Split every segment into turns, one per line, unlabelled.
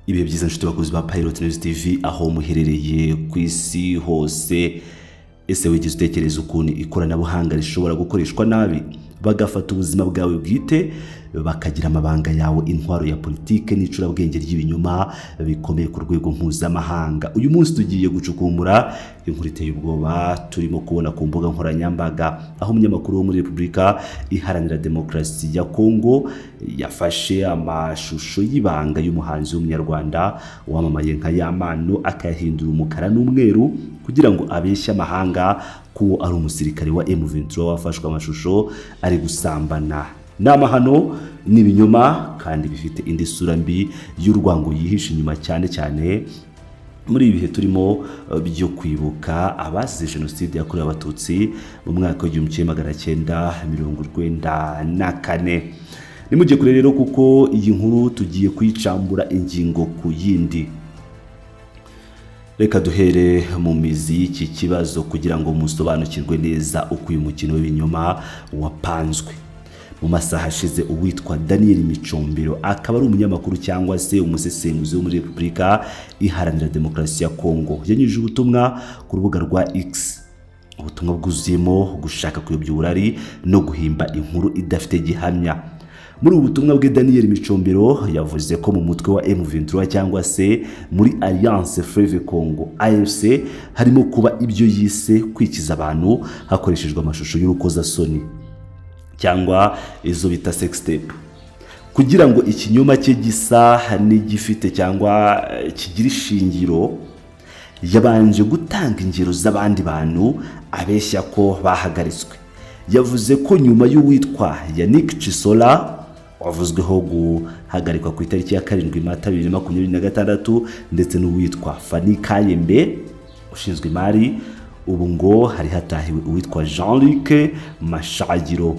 Ibihe byiza nshuti bakozi ba Pilot News TV aho muherereye ku isi hose. Ese wigeze utekereza ukuntu ikoranabuhanga rishobora gukoreshwa nabi bagafata ubuzima bwawe bwite bakagira amabanga yawe intwaro ya politike n'icurabwenge ry'ibinyoma bikomeye ku rwego mpuzamahanga? Uyu munsi tugiye gucukumbura inkuru iteye ubwoba turimo kubona ku mbuga nkoranyambaga, aho umunyamakuru wo muri Repubulika Iharanira Demokarasi ya Kongo yafashe amashusho y'ibanga y'umuhanzi w'umunyarwanda wamamaye nka Yamano akayahindura umukara n'umweru kugira ngo abeshye amahanga ko ari umusirikare wa M23 wafashwe amashusho ari gusambana. N'amahano n'ibinyoma kandi bifite indi sura mbi y'urwango yihishe inyuma cyane muri ibi bihe turimo byo kwibuka abazize jenoside yakorewe abatutsi mu mwaka wa 1994. Nimujye kure rero kuko iyi nkuru tugiye kuyicambura ingingo ku yindi. Reka duhere mu mizi y'iki kibazo kugira ngo musobanukirwe neza uko uyu mukino w'ibinyoma wapanzwe. Mu masaha ashize uwitwa Daniel Micombero akaba ari umunyamakuru cyangwa se umusesenguzi wo muri Repubulika Iharanira Demokarasi ya Kongo yanyujije ubutumwa ku rubuga rwa X. Ubutumwa bwuzuyemo gushaka kuyobya uburari no guhimba inkuru idafite gihamya. Muri ubu butumwa bwe Daniel Micombero yavuze ko mu mutwe wa M23 cyangwa se muri Alliance Fleuve Congo AFC harimo kuba ibyo yise kwikiza abantu hakoreshejwe amashusho y'urukozasoni cyangwa izo bita sex tape. Kugira ngo ikinyoma cye gisa n'igifite cyangwa kigira ishingiro, yabanje gutanga ingero z'abandi bantu abeshya ko bahagaritswe. Yavuze ko nyuma y'uwitwa Yannick Chisola wavuzweho guhagarikwa ku itariki ya 7 Mata 2026 ndetse n'uwitwa Fanny Kayembe ushinzwe imari, ubu ngo hari hatahiwe uwitwa Jean-Luc Mashagiro.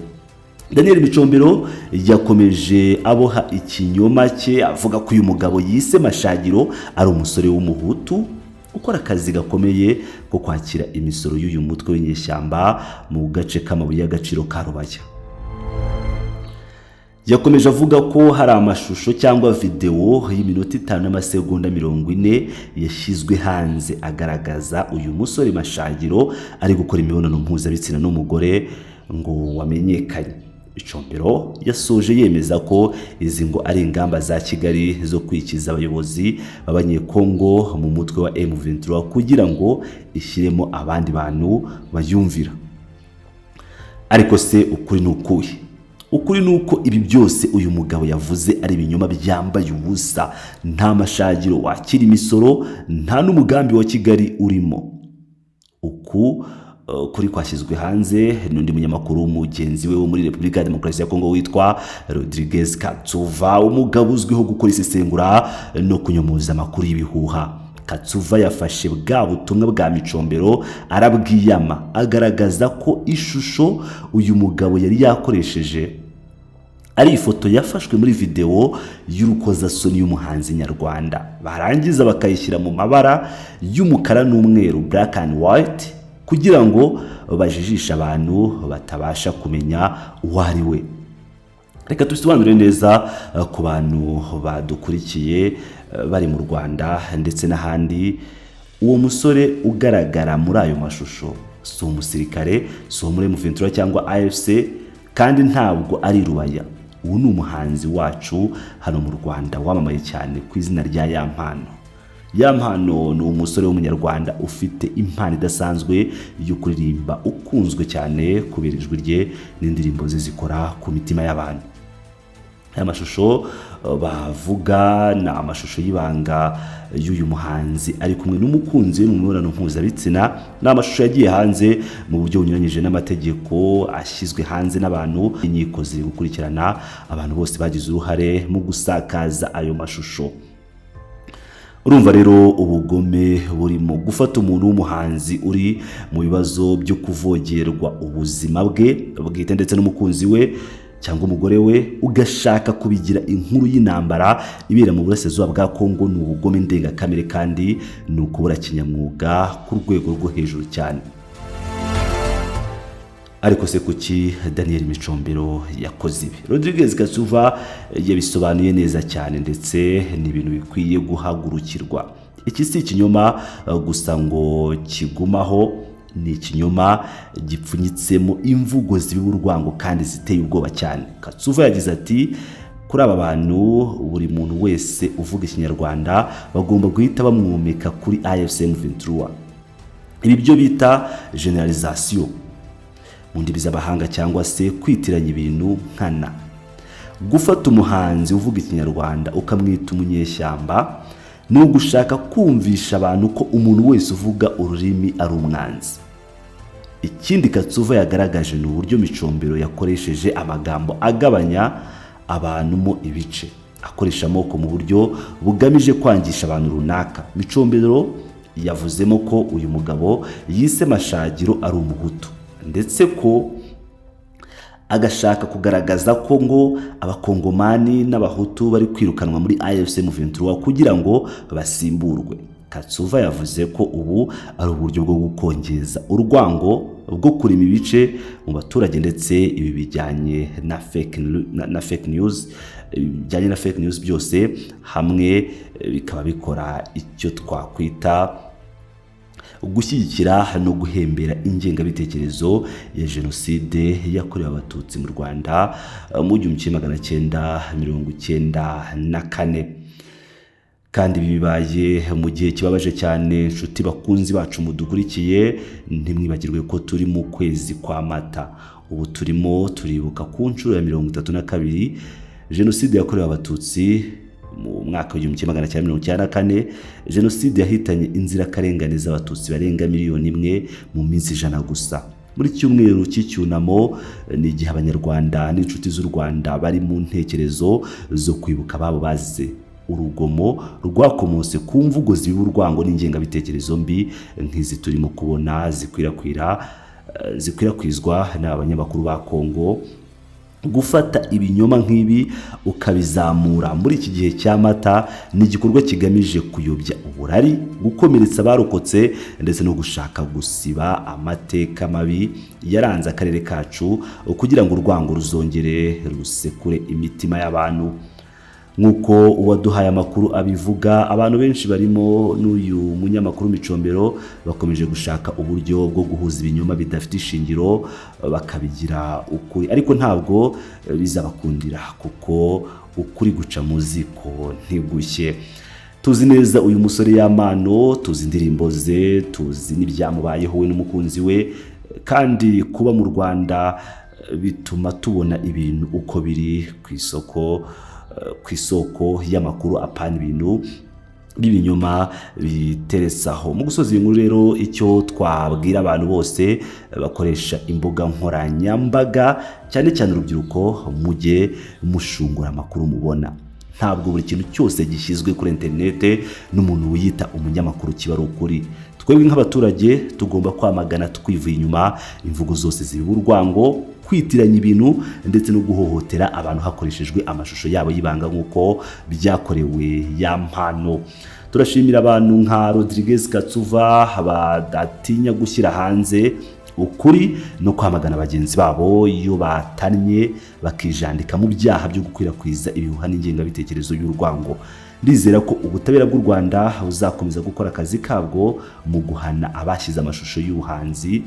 Daniel Micombero yakomeje aboha ikinyoma cye avuga ko uyu mugabo yise Mashagiro ari umusore w'umuhutu ukora akazi gakomeye ko kwakira imisoro y'uyu mutwe w'inyeshyamba mu gace k'amabuye y'agaciro ka Rubaya. Yakomeje avuga ko hari amashusho cyangwa video y'iminota 5 n'amasegonda 40 yashyizwe hanze agaragaza uyu musore Mashagiro ari gukora imibonano mpuzabitsina n'umugore ngo wamenyekanye. Micombero yasoje yemeza ko izi ngo ari ingamba za Kigali zo kwikiza abayobozi b'abanyekongo mu mutwe wa M23 kugira ngo ishyiremo abandi bantu bayumvira. Ariko se ukuri n'ukuhe? Ukuri nuko ibi byose uyu mugabo yavuze ari ibinyoma byambaye ubusa. Nta Mashagiro wakira imisoro, nta n'umugambi wa Kigali urimo. Kuri kwashyizwe hanze n'undi munyamakuru mugenzi we wo muri Repubulika ya Demokarasi ya Kongo witwa Rodriguez Katsuva, umugabo uzwiho gukora isesengura no kunyomoza amakuru y'ibihuha. Katsuva yafashe bwa butumwa bwa Micombero arabwiyama agaragaza ko ishusho uyu mugabo yari yakoresheje ari ifoto yafashwe muri video y'urukozasoni y'umuhanzi nyarwanda, barangiza bakayishyira mu mabara y'umukara n'umweru, black and white, kugira ngo bajijisha abantu batabasha kumenya uwo ari we. Reka tusobanure neza ku bantu badukurikiye bari mu Rwanda ndetse n'ahandi. Uwo musore ugaragara muri ayo mashusho si umusirikare, si muri M23 cyangwa AFC, kandi ntabwo ari Rubaya. Uwo ni umuhanzi wacu hano mu Rwanda wamamaye cyane ku izina rya Yampano. Yampano ni umusore w'umunyarwanda ufite impano idasanzwe yo kuririmba, ukunzwe cyane kubera ijwi rye n'indirimbo ze zikora ku mitima y'abantu. Aya mashusho bavuga na amashusho y'ibanga y'uyu muhanzi ari kumwe n'umukunzi mu mibonano mpuzabitsina. N'amashusho yagiye hanze mu buryo bunyuranyije n'amategeko, ashyizwe hanze n'abantu inkiko ziri gukurikirana abantu bose bagize uruhare mu gusakaza ayo mashusho. Urumva rero ubugome burimo gufata umuntu w'umuhanzi uri mu bibazo byo kuvogerwa ubuzima bwe bwite ndetse n'umukunzi we cyangwa umugore we, ugashaka kubigira inkuru y'intambara ibera mu burasirazuba bwa Kongo. Ni ubugome ndengakamere kandi ni ukubura kinyamwuga ku rwego rwo hejuru cyane. ariko se kuki Daniel Micombero yakoze ibi? Rodriguez Katsuva yabisobanuye neza cyane ndetse ni ibintu bikwiye guhagurukirwa. Iki si ikinyoma gusa ngo kigumaho, ni ikinyoma gipfunyitsemo imvugo z'urwango kandi ziteye ubwoba cyane. Katsuva yagize ati kuri aba bantu buri muntu wese uvuga ikinyarwanda bagomba guhita bamwomeka kuri AFC M23. Ibi byo bita generalisation mu ndimi z'abahanga cyangwa se kwitiranya ibintu nkana. Gufata umuhanzi uvuga ikinyarwanda ukamwita umunyeshyamba ni ugushaka kumvisha abantu ko umuntu wese uvuga ururimi ari umwanzi. Ikindi Katsuva yagaragaje ni uburyo Micombero yakoresheje amagambo agabanya abantu mo ibice, akoresha amoko mu buryo bugamije kwangisha abantu runaka. Micombero yavuzemo ko uyu mugabo yise Mashagiro ari umuhutu, ndetse ko agashaka kugaragaza ko ngo abakongomani n'abahutu bari kwirukanwa muri AFC M23 kugira ngo basimburwe. Katsuva yavuze ko ubu ari uburyo bwo gukongeza urwango bwo kurima ibice mu baturage, ndetse ibi bijyanye na fake news byose hamwe bikaba bikora icyo twakwita gushyigikira no guhembera ingengabitekerezo ya jenoside yakorewe abatutsi mu Rwanda mu 1994. Kandi bibaye mu gihe kibabaje cyane. Nshuti bakunzi bacu mudukurikiye, ntimwibagirwe ko turi mu kwezi kwa Mata. Ubu turimo turibuka ku nshuro ya 32 jenoside yakorewe abatutsi mu mwaka wa 1994. Jenoside yahitanye inzirakarengane z'abatutsi barenga 1 miliyoni mu minsi 100 gusa. Muri cyumweru cy'icyunamo ni igihe abanyarwanda n'inshuti z'u Rwanda bari mu ntekerezo zo kwibuka babo bazize urugomo rwakomotse ku mvugo z'urwango n'ingengabitekerezo mbi nk'izi turimo kubona zikwirakwizwa n'abanyamakuru ba Kongo. Gufata ibinyoma nk'ibi ukabizamura muri iki gihe cya Mata ni igikorwa kigamije kuyobya uburari, gukomeretsa abarokotse ndetse no gushaka gusiba amateka mabi yaranze akarere kacu kugira ngo urwango ruzongere rusekure imitima y'abantu. Nkuko uwaduhaye amakuru abivuga, abantu benshi barimo n'uyu munyamakuru Micombero bakomeje gushaka uburyo bwo guhuza ibinyoma bidafite ishingiro bakabigira ukuri, ariko ntabwo bizabakundira kuko ukuri guca mu ziko ntigushye. Tuzi neza uyu musore y'amano, tuzi indirimbo ze, tuzi n'ibyamubayeho we n'umukunzi we, kandi kuba mu Rwanda bituma tubona ibintu uko biri ku isoko y'amakuru apana ibintu b'ibinyoma biteresaho. Mu gusoza iyi nkuru rero, icyo twabwira abantu bose bakoresha imbuga nkoranyambaga, cyane cyane urubyiruko, mujye mushungura amakuru mubona. Ntabwo buri kintu cyose gishyizwe kuri interinete n'umuntu wiyita umunyamakuru kiba ari ukuri. Twebwe nk'abaturage tugomba kwamagana twivuye inyuma imvugo zose zibiba urwango, kwitiranya ibintu ndetse no guhohotera abantu hakoreshejwe amashusho yabo y'ibanga nk'uko byakorewe ya mpano. Turashimira abantu nka Rodriguez Katsuva badatinya gushyira hanze ukuri no kwamagana bagenzi babo iyo batanye bakijandika mu byaha byo gukwirakwiza ibihuha n'ingengabitekerezo y'urwango. Ndizera ko ubutabera bw'u Rwanda buzakomeza gukora akazi kabwo mu guhana abashyize amashusho y'ubuhanzi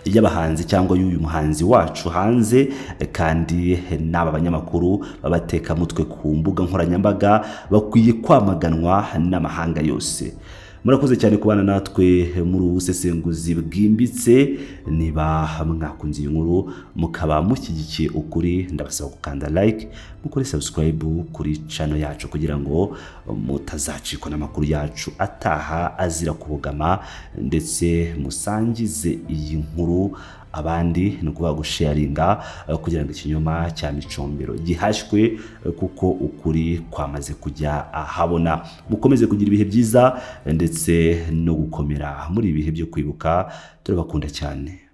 y'abahanzi cyangwa y'uyu muhanzi wacu hanze, kandi n'aba banyamakuru babateka mutwe ku mbuga nkoranyambaga bakwiye kwamaganwa n'amahanga yose. Murakoze cyane kubana natwe muri ubusesenguzi bwimbitse. Niba mwakunze iyi nkuru mukaba mushyigikiye ukuri, ndabasaba gukanda like, mukore subscribe kuri channel yacu kugira ngo mutazacikwa n'amakuru yacu ataha azira kubogama, ndetse musangize iyi nkuru abandi, no kuba gusharinga kugira ngo ikinyoma cya Micombero gihashywe, kuko ukuri kwamaze kujya ahabona. Mukomeze kugira ibihe byiza ndetse no gukomera muri ibihe byo kwibuka. Turabakunda cyane.